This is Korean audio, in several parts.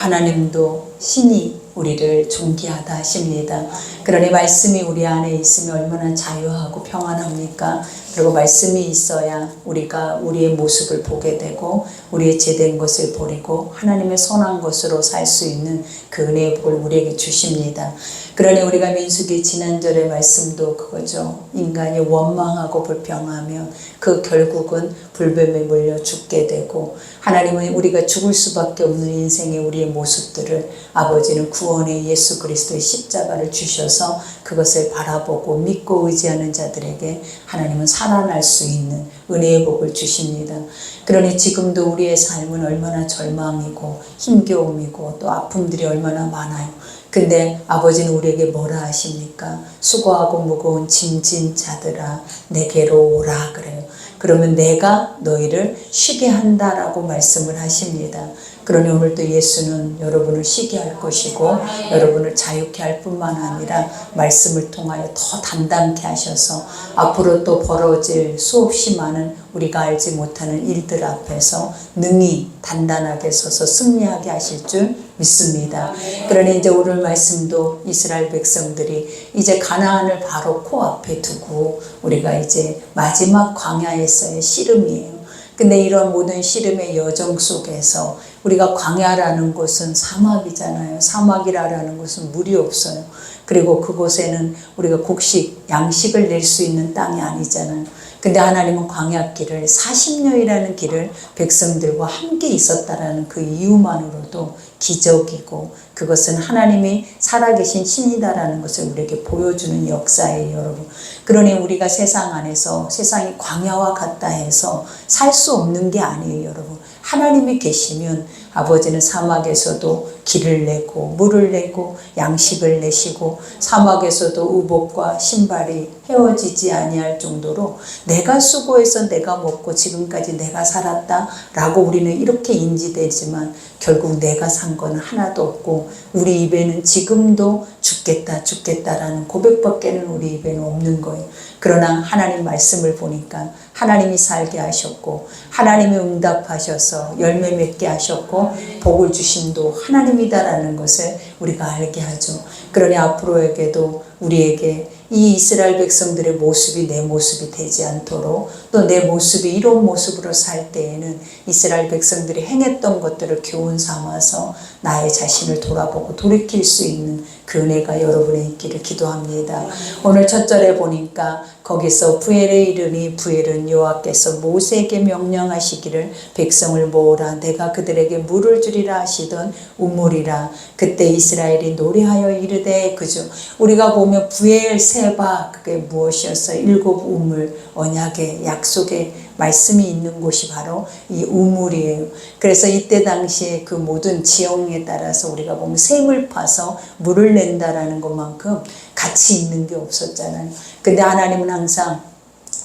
하나님도 신이 우리를 존귀하다 하십니다. 그러니 말씀이 우리 안에 있으면 얼마나 자유하고 평안합니까? 그리고 말씀이 있어야 우리가 우리의 모습을 보게 되고 우리의 죄된 것을 버리고 하나님의 선한 것으로 살 수 있는 그 은혜의 복을 우리에게 주십니다. 그러니 우리가 민수기 지난절의 말씀도 그거죠. 인간이 원망하고 불평하면 그 결국은 불뱀에 물려 죽게 되고, 하나님은 우리가 죽을 수밖에 없는 인생의 우리의 모습들을 아버지는 구원의 예수 그리스도의 십자가를 주셔서 그것을 바라보고 믿고 의지하는 자들에게 하나님은 살아날 수 있는 은혜의 복을 주십니다. 그러니 지금도 우리의 삶은 얼마나 절망이고 힘겨움이고 또 아픔들이 얼마나 많아요. 근데 아버지는 우리에게 뭐라 하십니까? 수고하고 무거운 짐진 자들아 내게로 오라 그래요. 그러면 내가 너희를 쉬게 한다라고 말씀을 하십니다. 그러니 오늘도 예수는 여러분을 쉬게 할 것이고 여러분을 자유케 할 뿐만 아니라 말씀을 통하여 더 담담케 하셔서 앞으로 또 벌어질 수없이 많은 우리가 알지 못하는 일들 앞에서 능히 단단하게 서서 승리하게 하실 줄 믿습니다. 그러니 이제 오늘 말씀도 이스라엘 백성들이 이제 가나안을 바로 코앞에 두고 우리가 이제 마지막 광야에서의 씨름이에요. 근데 이런 모든 씨름의 여정 속에서 우리가 광야라는 곳은 사막이잖아요. 사막이라는 곳은 물이 없어요. 그리고 그곳에는 우리가 곡식, 양식을 낼 수 있는 땅이 아니잖아요. 근데 하나님은 광야길을 40년이라는 길을 백성들과 함께 있었다라는 그 이유만으로도 기적이고 그것은 하나님이 살아계신 신이다라는 것을 우리에게 보여주는 역사예요, 여러분. 그러니 우리가 세상 안에서 세상이 광야와 같다 해서 살 수 없는 게 아니에요, 여러분. 하나님이 계시면 아버지는 사막에서도 길을 내고 물을 내고 양식을 내시고 사막에서도 의복과 신발이 헤어지지 아니할 정도로 내가 수고해서 내가 먹고 지금까지 내가 살았다라고 우리는 이렇게 인지되지만 결국 내가 산 건 하나도 없고 우리 입에는 지금도 죽겠다라는 고백밖에는 우리 입에는 없는 거예요. 그러나 하나님 말씀을 보니까 하나님이 살게 하셨고 하나님이 응답하셔서 열매 맺게 하셨고 복을 주심도 하나님이다라는 것을 우리가 알게 하죠. 그러니 앞으로에게도 우리에게 이 이스라엘 백성들의 모습이 내 모습이 되지 않도록 또 내 모습이 이런 모습으로 살 때에는 이스라엘 백성들이 행했던 것들을 교훈 삼아서 나의 자신을 돌아보고 돌이킬 수 있는 그 은혜가 여러분에 있기를 기도합니다. 오늘 첫 절에 보니까 거기서 부엘에 이르니 부엘은 여호와께서 모세에게 명령하시기를 백성을 모으라 내가 그들에게 물을 주리라 하시던 우물이라. 그때 이스라엘이 노래하여 이르되 그죠. 우리가 보면 부엘 세바 그게 무엇이었어요? 7 우물 언약의 약속의 말씀이 있는 곳이 바로 이 우물이에요. 그래서 이때 당시에 그 모든 지형에 따라서 우리가 보면 샘을 파서 물을 낸다라는 것만큼 가치 있는 게 없었잖아요. 근데 하나님은 항상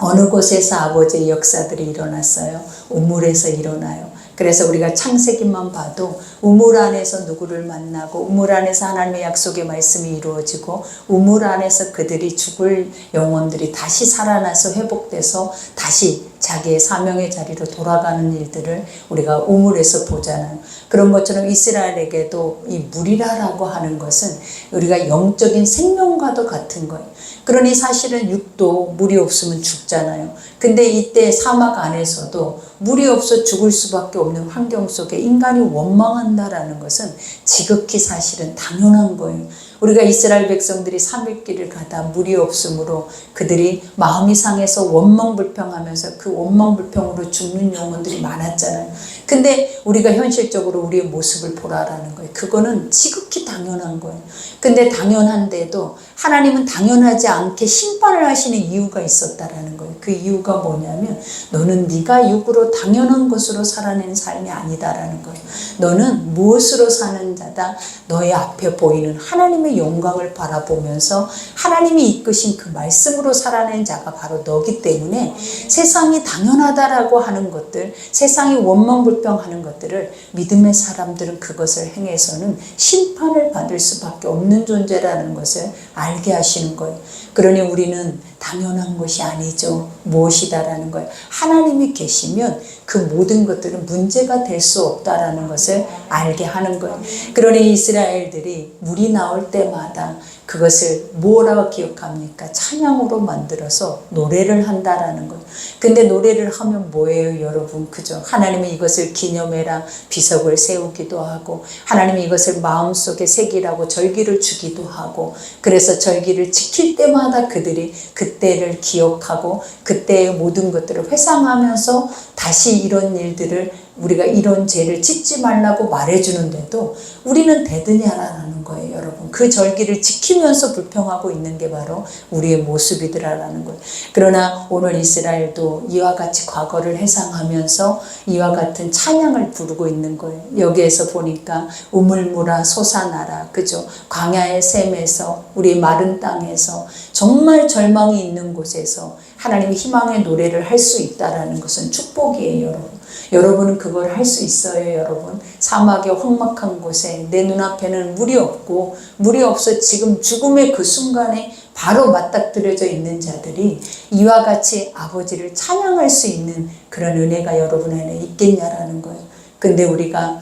어느 곳에서 아버지의 역사들이 일어났어요. 우물에서 일어나요. 그래서 우리가 창세기만 봐도 우물 안에서 누구를 만나고 우물 안에서 하나님의 약속의 말씀이 이루어지고 우물 안에서 그들이 죽을 영혼들이 다시 살아나서 회복돼서 다시 자기의 사명의 자리로 돌아가는 일들을 우리가 우물에서 보잖아요. 그런 것처럼 이스라엘에게도 이 물이라고 하는 것은 우리가 영적인 생명과도 같은 거예요. 그러니 사실은 육도 물이 없으면 죽잖아요. 근데 이때 사막 안에서도 물이 없어 죽을 수밖에 없는 환경 속에 인간이 원망한다라는 것은 지극히 사실은 당연한 거예요. 우리가 이스라엘 백성들이 3일길을 가다 물이 없으므로 그들이 마음이 상해서 원망불평하면서 그 원망불평으로 죽는 영혼들이 많았잖아요. 근데 우리가 현실적으로 우리의 모습을 보라라는 거예요. 그거는 지극히 당연한 거예요. 근데 당연한데도 하나님은 당연하지 않게 심판을 하시는 이유가 있었다라는 거예요. 그 이유가 뭐냐면 너는 네가 육으로 당연한 것으로 살아낸 삶이 아니다라는 거예요. 너는 무엇으로 사는 자다? 너의 앞에 보이는 하나님의 영광을 바라보면서 하나님이 이끄신 그 말씀으로 살아낸 자가 바로 너기 때문에 세상이 당연하다라고 하는 것들, 세상이 원망불평하는 것들을 믿음의 사람들은 그것을 행해서는 심판을 받을 수밖에 없는 존재라는 것을 알게 하시는 거예요. 그러니 우리는 당연한 것이 아니죠. 무엇이다라는 거예요. 하나님이 계시면 그 모든 것들은 문제가 될 수 없다라는 것을 알게 하는 거예요. 그러니 이스라엘들이 물이 나올 때마다 그것을 뭐라고 기억합니까? 찬양으로 만들어서 노래를 한다라는 거예요. 근데 노래를 하면 뭐예요, 여러분? 그죠? 하나님이 이것을 기념해라 비석을 세우기도 하고, 하나님이 이것을 마음속에 새기라고 절기를 주기도 하고, 그래서 절기를 지킬 때마다 그들이 그때를 기억하고 그때의 모든 것들을 회상하면서 다시 이런 일들을, 우리가 이런 죄를 짓지 말라고 말해주는데도 우리는 대드냐라는 거예요, 여러분. 그 절기를 지키면서 불평하고 있는 게 바로 우리의 모습이더라라는 거예요. 그러나 오늘 이스라엘도 이와 같이 과거를 회상하면서 이와 같은 찬양을 부르고 있는 거예요. 여기에서 보니까 우물물아 솟아나라, 그죠? 광야의 샘에서, 우리 마른 땅에서, 정말 절망이 있는 곳에서 하나님의 희망의 노래를 할 수 있다라는 것은 축복이에요, 여러분. 여러분은 그걸 할 수 있어요, 여러분. 사막의 험막한 곳에 내 눈앞에는 물이 없고, 물이 없어 지금 죽음의 그 순간에 바로 맞닥뜨려져 있는 자들이 이와 같이 아버지를 찬양할 수 있는 그런 은혜가 여러분 안에 있겠냐라는 거예요. 근데 우리가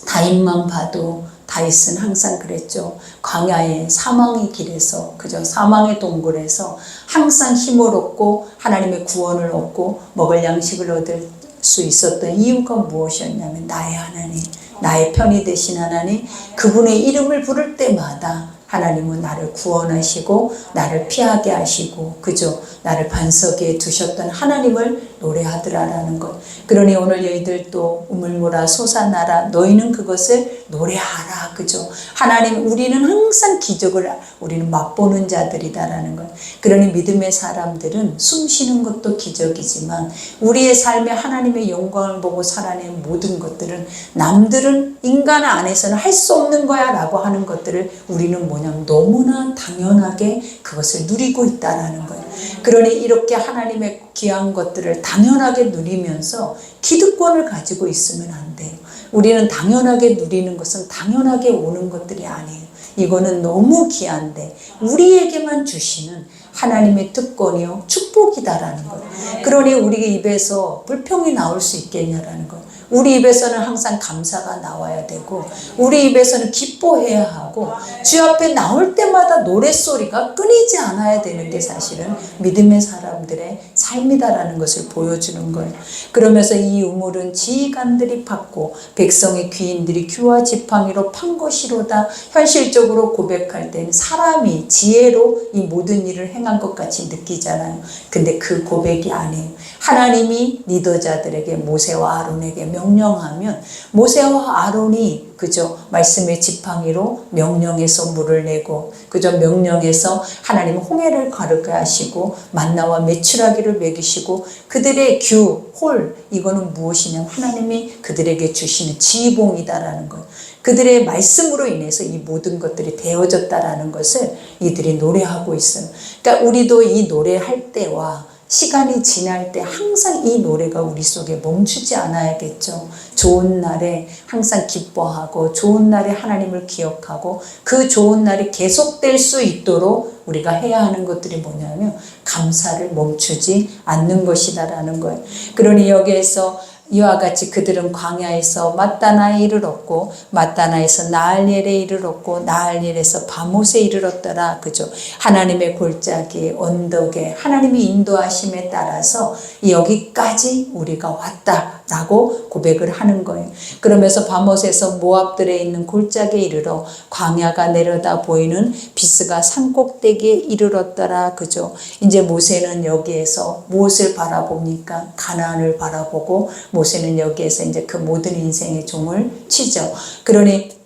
다윗만 봐도, 다윗은 항상 그랬죠. 광야의 사망의 길에서, 그죠? 사망의 동굴에서 항상 힘을 얻고 하나님의 구원을 얻고 먹을 양식을 얻을 수 있었던 이유가 무엇이었냐면, 나의 하나님, 나의 편이 되신 하나님, 그분의 이름을 부를 때마다 하나님은 나를 구원하시고 나를 피하게 하시고, 그죠? 나를 반석 위에 두셨던 하나님을 노래하더라라는 것. 그러니 오늘 너희들도 우물물아 솟아나라, 너희는 그것을 노래하라, 그죠? 하나님, 우리는 항상 기적을 우리는 맛보는 자들이다라는 것. 그러니 믿음의 사람들은 숨 쉬는 것도 기적이지만 우리의 삶에 하나님의 영광을 보고 살아낸 모든 것들은 남들은 인간 안에서는 할 수 없는 거야 라고 하는 것들을 우리는 뭐냐면 너무나 당연하게 그것을 누리고 있다라는 거예요. 그러니 이렇게 하나님의 귀한 것들을 당연하게 누리면서 기득권을 가지고 있으면 안 돼요. 우리는 당연하게 누리는 것은 당연하게 오는 것들이 아니에요. 이거는 너무 귀한데 우리에게만 주시는 하나님의 특권이요 축복이다라는 거예요. 그러니 우리 입에서 불평이 나올 수 있겠냐라는 거예요. 우리 입에서는 항상 감사가 나와야 되고, 우리 입에서는 기뻐해야 하고, 주 앞에 나올 때마다 노랫소리가 끊이지 않아야 되는 게 사실은 믿음의 사람들의 삶이다라는 것을 보여주는 거예요. 그러면서 이 우물은 지휘관들이 팠고 백성의 귀인들이 규와 지팡이로 판 것이로다. 현실적으로 고백할 때는 사람이 지혜로 이 모든 일을 행한 것 같이 느끼잖아요. 근데 그 고백이 아니에요. 하나님이 리더자들에게, 모세와 아론에게 명령하면 모세와 아론이, 그죠? 말씀의 지팡이로 명령해서 물을 내고, 그죠? 명령해서 하나님은 홍해를 가르게 하시고 만나와 메추라기를 먹이시고, 그들의 규, 홀, 이거는 무엇이냐면 하나님이 그들에게 주시는 지봉이다라는 것. 그들의 말씀으로 인해서 이 모든 것들이 되어졌다라는 것을 이들이 노래하고 있어요. 그러니까 우리도 이 노래할 때와 시간이 지날 때 항상 이 노래가 우리 속에 멈추지 않아야겠죠. 좋은 날에 항상 기뻐하고, 좋은 날에 하나님을 기억하고, 그 좋은 날이 계속될 수 있도록 우리가 해야 하는 것들이 뭐냐면 감사를 멈추지 않는 것이다라는 거예요. 그러니 여기에서 이와 같이 그들은 광야에서 맛다나에 이르렀고, 맛다나에서 나할엘에 이르렀고, 나할엘에서 바못에 이르렀더라, 그죠? 하나님의 골짜기 언덕에 하나님이 인도하심에 따라서 여기까지 우리가 왔다라고 고백을 하는 거예요. 그러면서 바못에서 모압들에 있는 골짜기에 이르러 광야가 내려다 보이는 비스가 산꼭대기에 이르렀더라, 그죠? 이제 모세는 여기에서 무엇을 바라봅니까? 가나안을 바라보고, 모세는 여기에서 이제 그 모든 인생의 종을 치죠. 그러니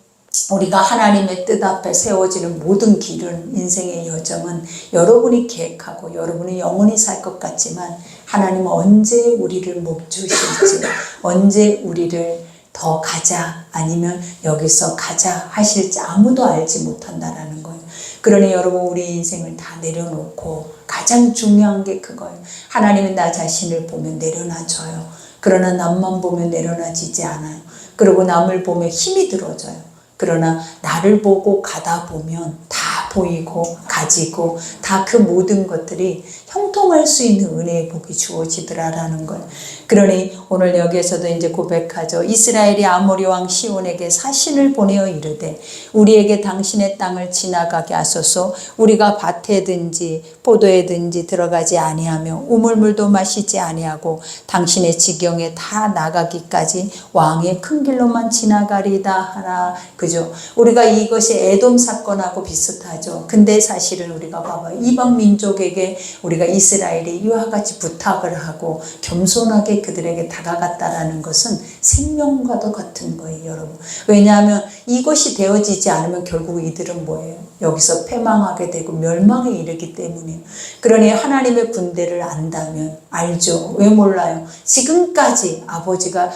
우리가 하나님의 뜻 앞에 세워지는 모든 길은, 인생의 여정은 여러분이 계획하고 여러분이 영원히 살 것 같지만 하나님은 언제 우리를 멈추실지, 언제 우리를 더 가자 아니면 여기서 가자 하실지 아무도 알지 못한다라는 거예요. 그러니 여러분, 우리 인생을 다 내려놓고 가장 중요한 게 그거예요. 하나님은 나 자신을 보면 내려놔줘요. 그러나 남만 보면 내려놔지지 않아요. 그리고 남을 보면 힘이 들어져요. 그러나 나를 보고 가다 보면 다 보이고 가지고 다 그 모든 것들이 형통할 수 있는 은혜의 복이 주어지더라라는 걸. 그러니 오늘 여기에서도 이제 고백하죠. 이스라엘이 아모리 왕 시온에게 사신을 보내어 이르되 우리에게 당신의 땅을 지나가게 하소서. 우리가 밭에든지 포도에든지 들어가지 아니하며 우물물도 마시지 아니하고 당신의 지경에 다 나가기까지 왕의 큰 길로만 지나가리다 하라. 그죠? 우리가 이것이 에돔 사건하고 비슷하죠. 근데 사실은 우리가 봐봐요. 이방 민족에게 우리가 이스라엘이 이와 같이 부탁을 하고 겸손하게 그들에게 다가갔다라는 것은 생명과도 같은 거예요, 여러분. 왜냐하면 이것이 되어지지 않으면 결국 이들은 뭐예요? 여기서 패망하게 되고 멸망에 이르기 때문이에요. 그러니 하나님의 군대를 안다면 알죠. 왜 몰라요? 지금까지 아버지가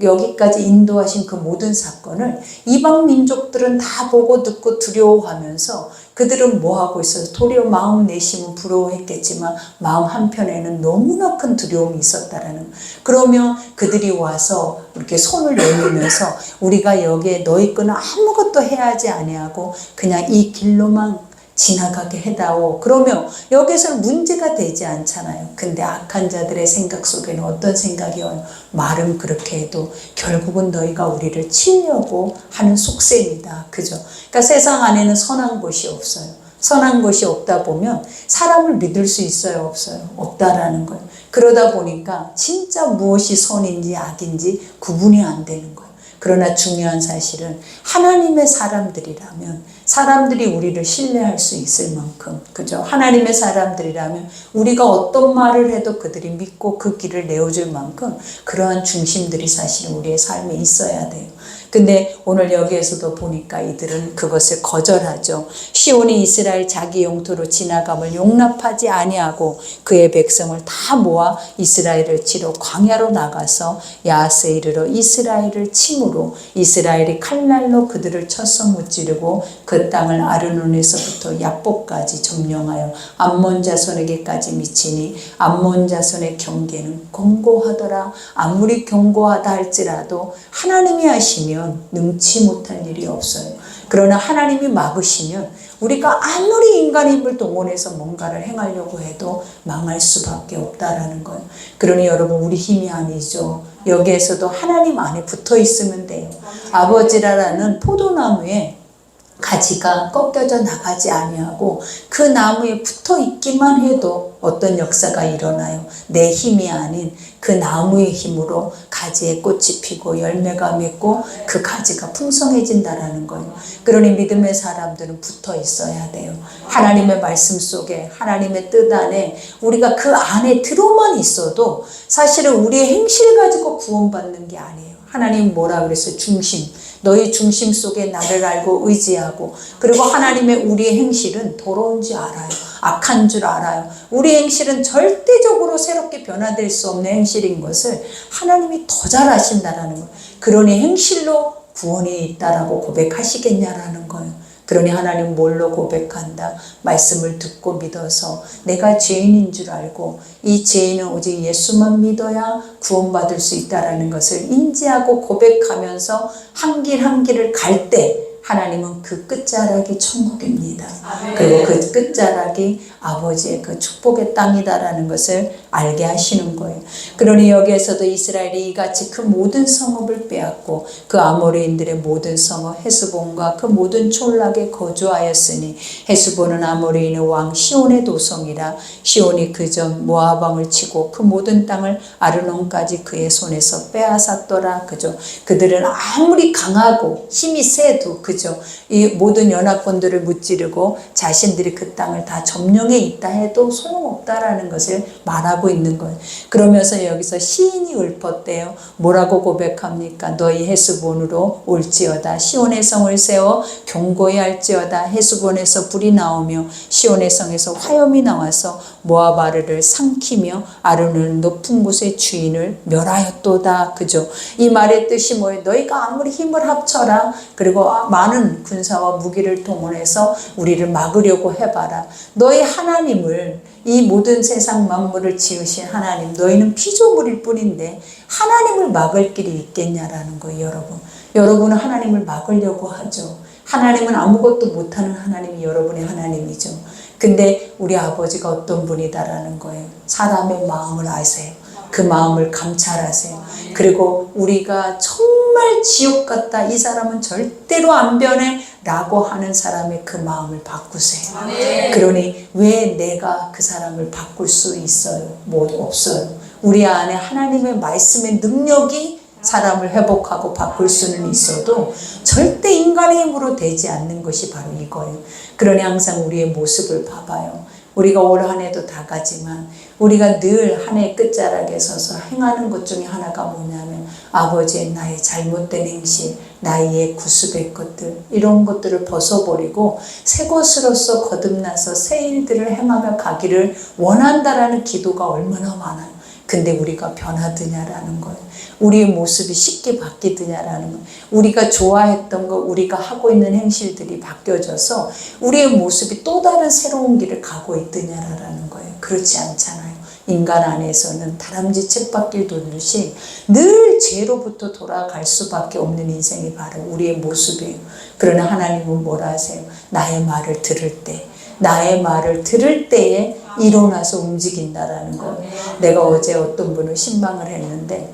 여기까지 인도하신 그 모든 사건을 이방 민족들은 다 보고 듣고 두려워하면서 그들은 뭐하고 있어요? 도리어 마음 내심은 부러워했겠지만 마음 한편에는 너무나 큰 두려움이 있었다라는. 그러면 그들이 와서 이렇게 손을 내밀면서 우리가 여기에 너희 거는 아무것도 해야 하지 아니하고 그냥 이 길로만 지나가게 해다오. 그러면 여기서는 문제가 되지 않잖아요. 근데 악한 자들의 생각 속에는 어떤 생각이 와요? 말은 그렇게 해도 결국은 너희가 우리를 치려고 하는 속셈이다. 그죠? 그러니까 세상 안에는 선한 것이 없어요. 선한 것이 없다 보면 사람을 믿을 수 있어요? 없어요? 없다라는 거예요. 그러다 보니까 진짜 무엇이 선인지 악인지 구분이 안 되는 거예요. 그러나 중요한 사실은 하나님의 사람들이라면 사람들이 우리를 신뢰할 수 있을 만큼, 그죠? 하나님의 사람들이라면 우리가 어떤 말을 해도 그들이 믿고 그 길을 내어줄 만큼 그러한 중심들이 사실은 우리의 삶에 있어야 돼요. 근데 오늘 여기에서도 보니까 이들은 그것을 거절하죠. 시온이 이스라엘 자기 영토로 지나감을 용납하지 아니하고 그의 백성을 다 모아 이스라엘을 치러 광야로 나가서 야하스에 이르러 이스라엘을 침으로 이스라엘이 칼날로 그들을 쳐서 무찌르고 그 땅을 아르논에서부터 야복까지 점령하여 암몬 자손에게까지 미치니 암몬 자손의 경계는 견고하더라. 아무리 견고하다 할지라도 하나님이 하시면 능치 못할 일이 없어요. 그러나 하나님이 막으시면 우리가 아무리 인간의 힘을 동원해서 뭔가를 행하려고 해도 망할 수밖에 없다라는 거예요. 그러니 여러분 우리 힘이 아니죠. 여기에서도 하나님 안에 붙어 있으면 돼요. 아버지라는 포도나무에 가지가 꺾여져 나가지 아니하고 그 나무에 붙어 있기만 해도 어떤 역사가 일어나요. 내 힘이 아닌 그 나무의 힘으로 가지에 꽃이 피고 열매가 맺고 그 가지가 풍성해진다라는 거예요. 그러니 믿음의 사람들은 붙어 있어야 돼요. 하나님의 말씀 속에 하나님의 뜻 안에 우리가 그 안에 들어만 있어도 사실은 우리의 행실 가지고 구원받는 게 아니에요. 하나님 뭐라 그랬어요? 중심. 너희 중심 속에 나를 알고 의지하고 그리고 하나님의 우리의 행실은 더러운 줄 알아요. 악한 줄 알아요. 우리 행실은 절대적으로 새롭게 변화될 수 없는 행실인 것을 하나님이 더 잘 아신다라는 거예요. 그러니 행실로 구원이 있다라고 고백하시겠냐라는 거예요. 그러니 하나님 뭘로 고백한다? 말씀을 듣고 믿어서 내가 죄인인 줄 알고 이 죄인은 오직 예수만 믿어야 구원받을 수 있다는 것을 인지하고 고백하면서 한 길 한 길을 갈 때 하나님은 그 끝자락이 천국입니다. 그리고 그 끝자락이 아버지의 그 축복의 땅이다라는 것을 알게 하시는 거예요. 그러니 여기에서도 이스라엘이 이같이 그 모든 성읍을 빼앗고 그 아모리인들의 모든 성읍 헤스본과 그 모든 촌락에 거주하였으니 헤스본은 아모리인의 왕 시온의 도성이라 시온이 그전 모압 왕을 치고 그 모든 땅을 아르논까지 그의 손에서 빼앗았더라. 그죠? 그들은 아무리 강하고 힘이 세도 그죠? 이 모든 연합군들을 무찌르고 자신들이 그 땅을 다 점령해 있다 해도 소용없다라는 것을 말하고 있는 거예요. 그러면서 여기서 시인이 읊었대요. 뭐라고 고백합니까? 너희 헤스본으로 올지어다. 시온의 성을 세워 견고히 할지어다. 헤스본에서 불이 나오며 시온의 성에서 화염이 나와서 모압 아르를 삼키며 아르는 높은 곳의 주인을 멸하였도다. 그죠? 이 말의 뜻이 뭐예요? 너희가 아무리 힘을 합쳐라. 그리고 많은 군사와 무기를 동원해서 우리를 막으려고 해봐라. 너희 하나님을 이 모든 세상 만물을 지으신 하나님 너희는 피조물일 뿐인데 하나님을 막을 길이 있겠냐라는 거예요. 여러분. 여러분은 하나님을 막으려고 하죠. 하나님은 아무것도 못하는 하나님이 여러분의 하나님이죠. 근데 우리 아버지가 어떤 분이다라는 거예요. 사람의 마음을 아세요. 그 마음을 감찰하세요. 그리고 우리가 정말 지옥 같다, 이 사람은 절대로 안 변해 라고 하는 사람의 그 마음을 바꾸세요. 그러니 왜 내가 그 사람을 바꿀 수 있어요? 뭐 없어요. 우리 안에 하나님의 말씀의 능력이 사람을 회복하고 바꿀 수는 있어도 절대 인간의 힘으로 되지 않는 것이 바로 이거예요. 그러니 항상 우리의 모습을 봐봐요. 우리가 올 한 해도 다 가지만 우리가 늘 한 해 끝자락에 서서 행하는 것 중에 하나가 뭐냐면 아버지의 나의 잘못된 행실, 나의 구습의 것들, 이런 것들을 벗어버리고 새 것으로서 거듭나서 새 일들을 행하며 가기를 원한다라는 기도가 얼마나 많아요. 근데 우리가 변하드냐라는 거예요. 우리의 모습이 쉽게 바뀌드냐라는 거예요. 우리가 좋아했던 거, 우리가 하고 있는 행실들이 바뀌어져서 우리의 모습이 또 다른 새로운 길을 가고 있느냐라는 거예요. 그렇지 않잖아요. 인간 안에서는 다람쥐 쳇바퀴 돌듯이 늘 죄로부터 돌아갈 수밖에 없는 인생이 바로 우리의 모습이에요. 그러나 하나님은 뭐라 하세요? 나의 말을 들을 때, 나의 말을 들을 때에 일어나서 움직인다라는 거예요. 내가 어제 어떤 분을 신방을 했는데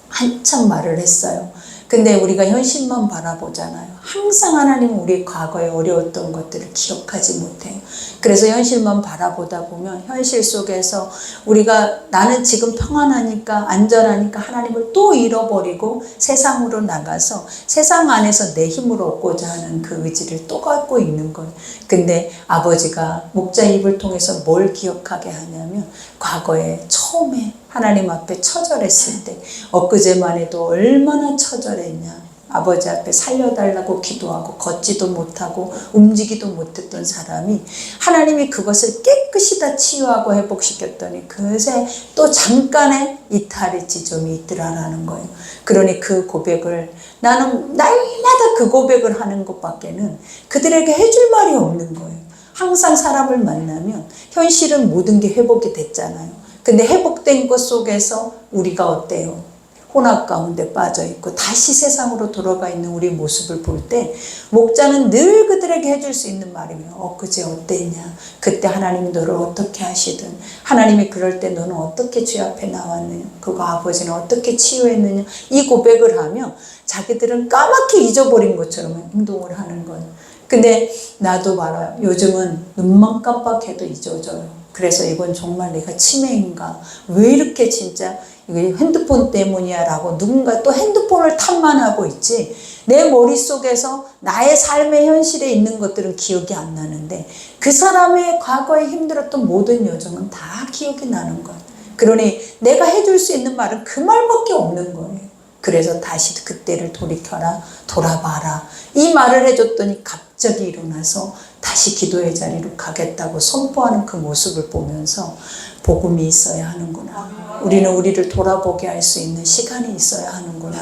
한참 말을 했어요. 근데 우리가 현실만 바라보잖아요. 항상 하나님은 우리 과거에 어려웠던 것들을 기억하지 못해요. 그래서 현실만 바라보다 보면 현실 속에서 우리가 나는 지금 평안하니까 안전하니까 하나님을 또 잃어버리고 세상으로 나가서 세상 안에서 내 힘으로 얻고자 하는 그 의지를 또 갖고 있는 거예요. 근데 아버지가 목자 입을 통해서 뭘 기억하게 하냐면 과거에 처음에 하나님 앞에 처절했을 때, 엊그제만 해도 얼마나 처절했냐. 아버지 앞에 살려달라고 기도하고 걷지도 못하고 움직이도 못했던 사람이 하나님이 그것을 깨끗이 다 치유하고 회복시켰더니 그새 또 잠깐의 이탈의 지점이 있더라라는 거예요. 그러니 그 고백을 나는 날마다 그 고백을 하는 것밖에는 그들에게 해줄 말이 없는 거예요. 항상 사람을 만나면 현실은 모든 게 회복이 됐잖아요. 근데 회복된 것 속에서 우리가 어때요? 혼합 가운데 빠져 있고 다시 세상으로 돌아가 있는 우리 모습을 볼 때 목자는 늘 그들에게 해줄 수 있는 말이며 엊그제 어땠냐, 그때 하나님이 너를 어떻게 하시든, 하나님이 그럴 때 너는 어떻게 주 앞에 나왔느냐, 그거 아버지는 어떻게 치유했느냐, 이 고백을 하며 자기들은 까맣게 잊어버린 것처럼 행동을 하는 거예요. 근데 나도 말아요. 요즘은 눈만 깜빡해도 잊어져요. 그래서 이건 정말 내가 치매인가, 왜 이렇게 진짜 이게 핸드폰 때문이야 라고 누군가 또 핸드폰을 탓만하고 있지, 내 머릿속에서 나의 삶의 현실에 있는 것들은 기억이 안 나는데 그 사람의 과거에 힘들었던 모든 여정은 다 기억이 나는 거예요. 그러니 내가 해줄 수 있는 말은 그 말밖에 없는 거예요. 그래서 다시 그때를 돌이켜라, 돌아봐라, 이 말을 해줬더니 갑자기 일어나서 다시 기도의 자리로 가겠다고 선포하는 그 모습을 보면서 복음이 있어야 하는구나, 우리는 우리를 돌아보게 할 수 있는 시간이 있어야 하는구나.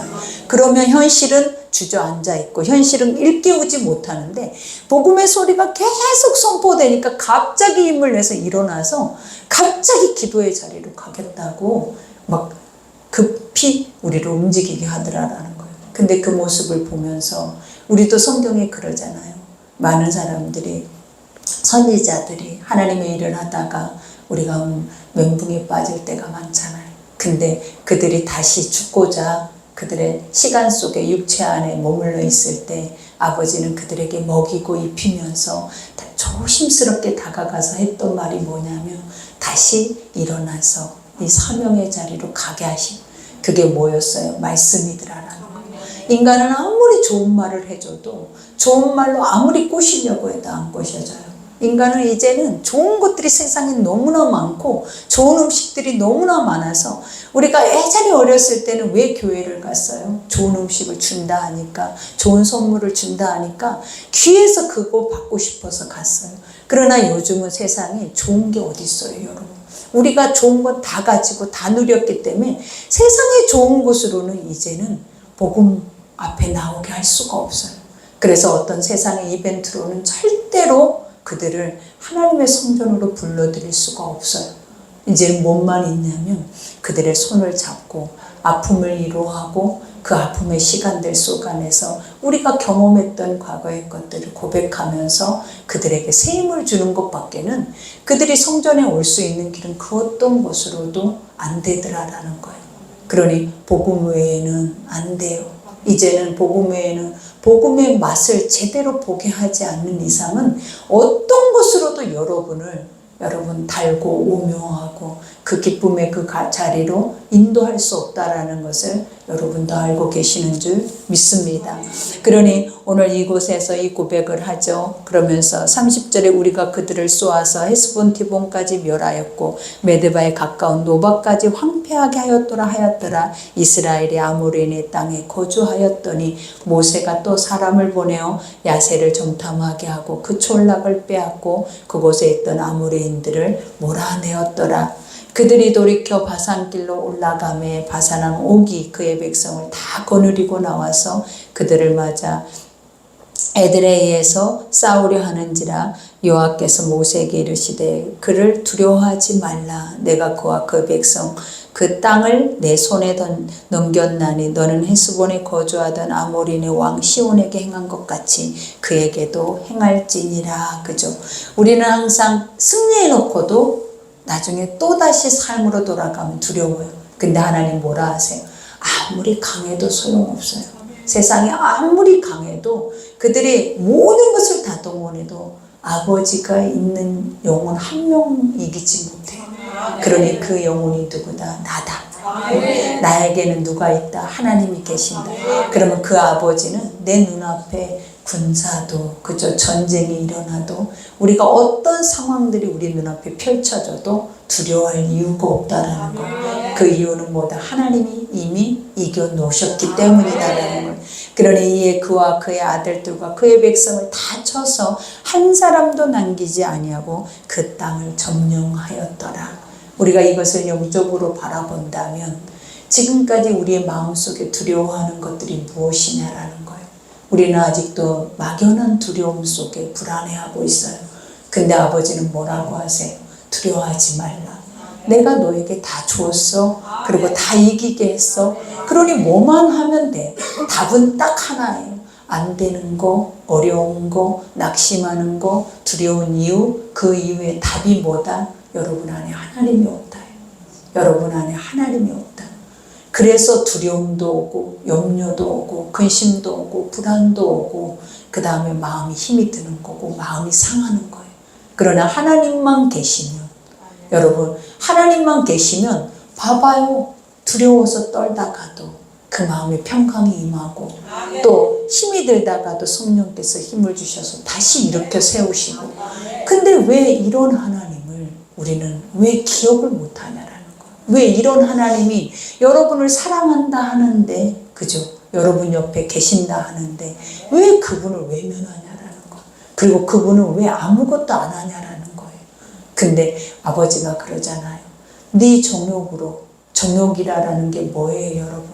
그러면 현실은 주저앉아 있고 현실은 일깨우지 못하는데 복음의 소리가 계속 선포되니까 갑자기 힘을 내서 일어나서 갑자기 기도의 자리로 가겠다고 막 급히 우리를 움직이게 하더라라는 거예요. 근데 그 모습을 보면서 우리도 성경에 그러잖아요. 많은 사람들이, 선지자들이 하나님의 일을 하다가 우리가 멘붕에 빠질 때가 많잖아요. 근데 그들이 다시 죽고자 그들의 시간 속에 육체 안에 머물러 있을 때 아버지는 그들에게 먹이고 입히면서 조심스럽게 다가가서 했던 말이 뭐냐면 다시 일어나서 이 사명의 자리로 가게 하신, 그게 뭐였어요? 말씀이더라라는 거예요. 인간은 아무리 좋은 말을 해줘도 좋은 말로 아무리 꼬시려고 해도 안 꼬셔져요. 인간은 이제는 좋은 것들이 세상에 너무나 많고 좋은 음식들이 너무나 많아서, 우리가 예전에 어렸을 때는 왜 교회를 갔어요? 좋은 음식을 준다 하니까, 좋은 선물을 준다 하니까 귀에서 그거 받고 싶어서 갔어요. 그러나 요즘은 세상에 좋은 게 어디 있어요, 여러분? 우리가 좋은 건 다 가지고 다 누렸기 때문에 세상에 좋은 곳으로는 이제는 복음 앞에 나오게 할 수가 없어요. 그래서 어떤 세상의 이벤트로는 절대로 그들을 하나님의 성전으로 불러들일 수가 없어요. 이제는 뭐만 있냐면 그들의 손을 잡고 아픔을 위로하고 그 아픔의 시간들 속 안에서 우리가 경험했던 과거의 것들을 고백하면서 그들에게 새 힘을 주는 것밖에는 그들이 성전에 올 수 있는 길은 그 어떤 것으로도 안 되더라라는 거예요. 그러니 복음 외에는 안 돼요. 이제는 복음 외에는 복음의 맛을 제대로 보게 하지 않는 이상은 어떤 것으로도 여러분 달고 오묘하고 그 기쁨의 그 자리로 인도할 수 없다라는 것을 여러분도 알고 계시는 줄 믿습니다. 그러니 오늘 이곳에서 이 고백을 하죠. 그러면서 30절에 우리가 그들을 쏘아서 헤스본 디본까지 멸하였고 메드바에 가까운 노바까지 황폐하게 하였더라. 이스라엘이 아모리인의 땅에 거주하였더니 모세가 또 사람을 보내어 야세를 정탐하게 하고 그 촌락을 빼앗고 그곳에 있던 아모리인들을 몰아내었더라. 그들이 돌이켜 바산길로 올라가매 바산왕 옥이 그의 백성을 다 거느리고 나와서 그들을 맞아 에드레이에서 싸우려 하는지라 여호와께서 모세에게 이르시되 그를 두려워하지 말라. 내가 그와 그 백성 그 땅을 내 손에 넘겼나니 너는 헤스본에 거주하던 아모리의 왕 시온에게 행한 것 같이 그에게도 행할지니라. 그죠? 우리는 항상 승리해놓고도 나중에 또다시 삶으로 돌아가면 두려워요. 근데 하나님 뭐라 하세요? 아무리 강해도 소용없어요. 세상에 아무리 강해도 그들이 모든 것을 다 동원해도 아버지가 있는 영혼 한 명 이기지 못해요. 그러니 그 영혼이 누구다? 나다. 나에게는 누가 있다? 하나님이 계신다. 그러면 그 아버지는 내 눈앞에 군사도 그저 전쟁이 일어나도 우리가 어떤 상황들이 우리 눈앞에 펼쳐져도 두려워할 이유가 없다라는 거예요. 그 이유는 뭐다? 하나님이 이미 이겨놓으셨기 때문이다라는 거예요. 그러니 이에 그와 그의 아들들과 그의 백성을 다 쳐서 한 사람도 남기지 아니하고 그 땅을 점령하였더라. 우리가 이것을 영적으로 바라본다면 지금까지 우리의 마음속에 두려워하는 것들이 무엇이냐라는 거예요. 우리는 아직도 막연한 두려움 속에 불안해하고 있어요. 근데 아버지는 뭐라고 하세요? 두려워하지 말라. 내가 너에게 다 줬어. 그리고 다 이기게 했어. 그러니 뭐만 하면 돼. 답은 딱 하나예요. 안 되는 거, 어려운 거, 낙심하는 거, 두려운 이유, 그 이유의 답이 뭐다? 여러분 안에 하나님이 없다. 여러분 안에 하나님이 없다. 그래서 두려움도 오고 염려도 오고 근심도 오고 불안도 오고 그 다음에 마음이 힘이 드는 거고 마음이 상하는 거예요. 그러나 하나님만 계시면 여러분 하나님만 계시면 봐봐요. 두려워서 떨다가도 그 마음에 평강이 임하고 또 힘이 들다가도 성령께서 힘을 주셔서 다시 일으켜 세우시고 근데 왜 이런 하나님을 우리는 왜 기억을 못하냐라는 거예요. 왜 이런 하나님이 여러분을 사랑한다 하는데 그죠? 여러분 옆에 계신다 하는데 왜 그분을 외면하냐라는 거예요. 그리고 그분은 왜 아무것도 안 하냐라는 거예요. 근데 아버지가 그러잖아요. 네 정욕으로 정욕이라는 게 뭐예요 여러분?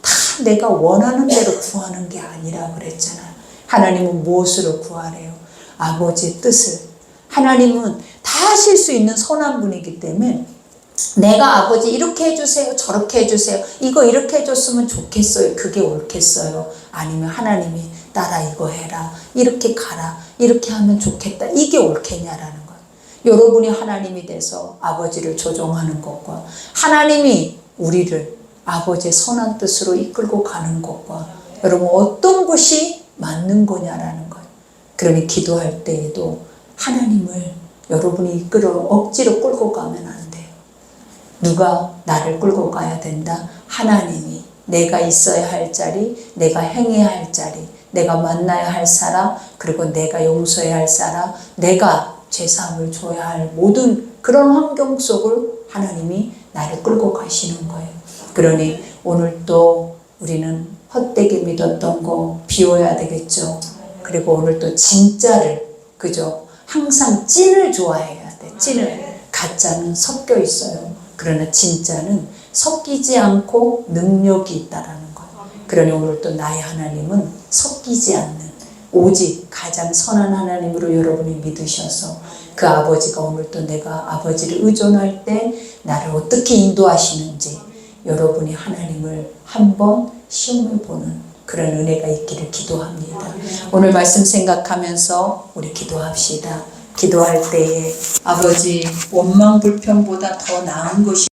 다 내가 원하는 대로 구하는 게 아니라 그랬잖아요. 하나님은 무엇으로 구하래요? 아버지의 뜻을. 하나님은 다 하실 수 있는 선한 분이기 때문에 내가 아버지 이렇게 해주세요. 저렇게 해주세요. 이거 이렇게 해줬으면 좋겠어요. 그게 옳겠어요. 아니면 하나님이 따라 이거 해라. 이렇게 가라. 이렇게 하면 좋겠다. 이게 옳겠냐라는 거예요. 여러분이 하나님이 돼서 아버지를 조종하는 것과 하나님이 우리를 아버지의 선한 뜻으로 이끌고 가는 것과 여러분 어떤 것이 맞는 거냐라는 거예요. 그러니 기도할 때에도 하나님을 여러분이 이끌어 억지로 끌고 가면 안 돼요. 누가 나를 끌고 가야 된다? 하나님이 내가 있어야 할 자리, 내가 행해야 할 자리, 내가 만나야 할 사람, 그리고 내가 용서해야 할 사람, 내가 죄사함을 줘야 할 모든 그런 환경 속을 하나님이 나를 끌고 가시는 거예요. 그러니 오늘 또 우리는 헛되게 믿었던 거 비워야 되겠죠. 그리고 오늘 또 진짜를 그죠? 항상 찐을 좋아해야 돼. 찐을. 가짜는 섞여 있어요. 그러나 진짜는 섞이지 않고 능력이 있다라는 거예요. 그러니 오늘 또 나의 하나님은 섞이지 않는 오직 가장 선한 하나님으로 여러분이 믿으셔서 그 아버지가 오늘 또 내가 아버지를 의존할 때 나를 어떻게 인도하시는지 여러분이 하나님을 한번 시험을 보는 그런 은혜가 있기를 기도합니다. 오늘 말씀 생각하면서 우리 기도합시다. 기도할 때에 아버지 원망 불평보다 더 나은 것이